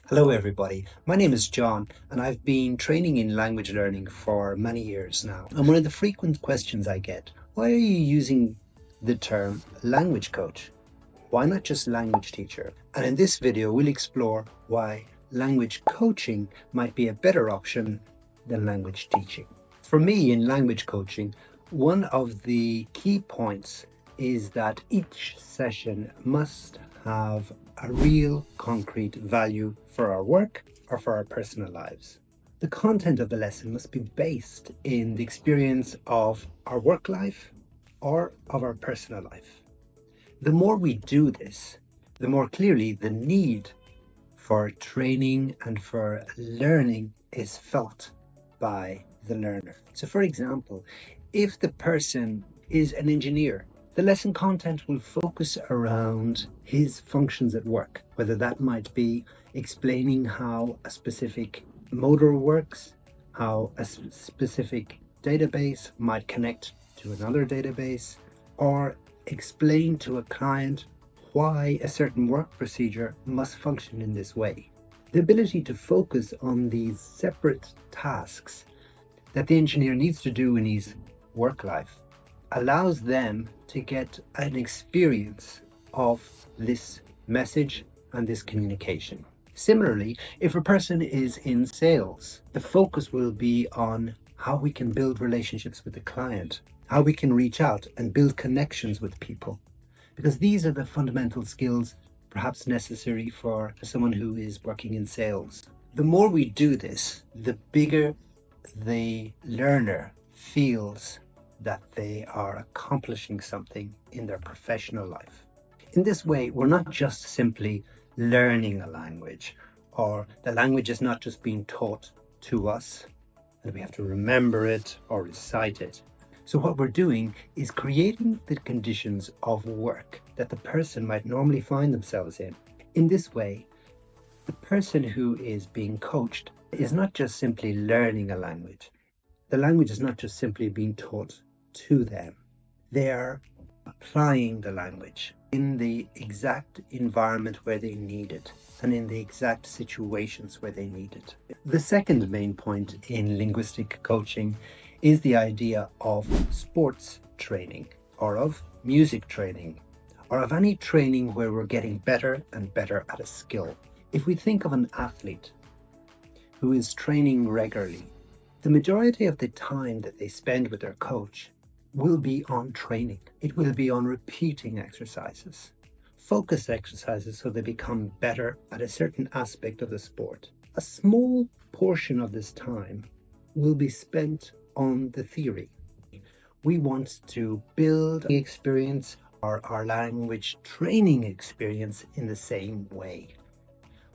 Hello, everybody. My name is John, and I've been training in language learning for many years now. And one of the frequent questions I get, why are you using the term language coach? Why not just language teacher? And in this video, we'll explore why language coaching might be a better option than language teaching. For me, in language coaching, one of the key points is that each session must have a real concrete value for our work or for our personal lives. The content of the lesson must be based in the experience of our work life or of our personal life. The more we do this, the more clearly the need for training and for learning is felt by the learner. So, for example, if the person is an engineer, the lesson content will focus around his functions at work, whether that might be explaining how a specific motor works, how a specific database might connect to another database, or explain to a client why a certain work procedure must function in this way. The ability to focus on these separate tasks that the engineer needs to do in his work life allows them to get an experience of this message and this communication. Similarly, if a person is in sales, the focus will be on how we can build relationships with the client, how we can reach out and build connections with people, because these are the fundamental skills perhaps necessary for someone who is working in sales. The more we do this, the bigger the learner feels that they are accomplishing something in their professional life. In this way, we're not just simply learning a language, or the language is not just being taught to us and we have to remember it or recite it. So what we're doing is creating the conditions of work that the person might normally find themselves in. In this way, the person who is being coached is not just simply learning a language. The language is not just simply being taught to them. They are applying the language in the exact environment where they need it and in the exact situations where they need it. The second main point in linguistic coaching is the idea of sports training or of music training or of any training where we're getting better and better at a skill. If we think of an athlete who is training regularly, the majority of the time that they spend with their coach will be on training. It will be on repeating exercises, focused exercises, so they become better at a certain aspect of the sport. A small portion of this time will be spent on the theory. We want to build the experience or our language training experience in the same way.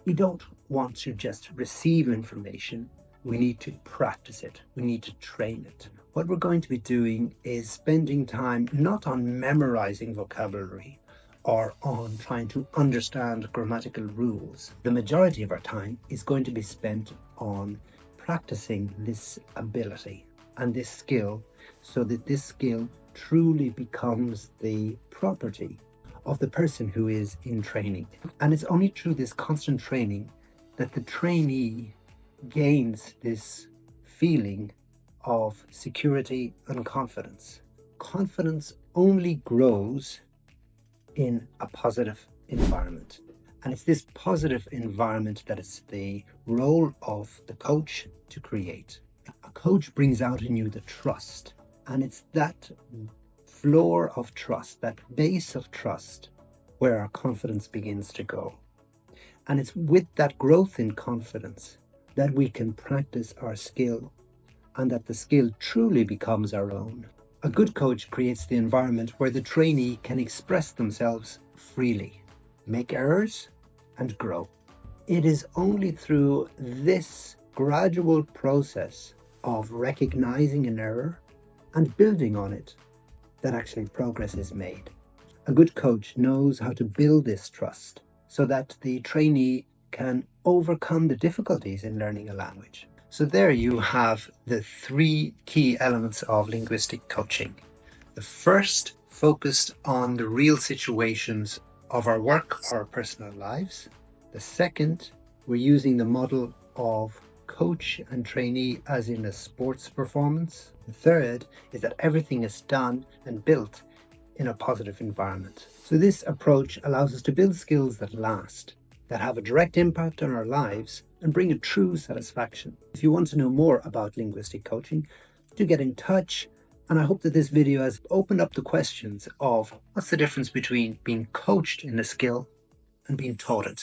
We don't want to just receive information. We need to practice it. We need to train it. What we're going to be doing is spending time not on memorizing vocabulary or on trying to understand grammatical rules. The majority of our time is going to be spent on practicing this ability and this skill so that this skill truly becomes the property of the person who is in training. And it's only through this constant training that the trainee gains this feeling of security and confidence. Confidence only grows in a positive environment. And it's this positive environment that is the role of the coach to create. A coach brings out in you the trust, and it's that floor of trust, that base of trust, where our confidence begins to go. And it's with that growth in confidence that we can practice our skill and that the skill truly becomes our own. A good coach creates the environment where the trainee can express themselves freely, make errors, and grow. It is only through this gradual process of recognizing an error and building on it that actually progress is made. A good coach knows how to build this trust so that the trainee can overcome the difficulties in learning a language. So there you have the three key elements of linguistic coaching. The first focused on the real situations of our work or our personal lives. The second We're using the model of coach and trainee as in a sports performance. The third is that everything is done and built in a positive environment. So this approach allows us to build skills that last, that have a direct impact on our lives and bring a true satisfaction. If you want to know more about linguistic coaching, do get in touch. And I hope that this video has opened up the questions of what's the difference between being coached in a skill and being taught it.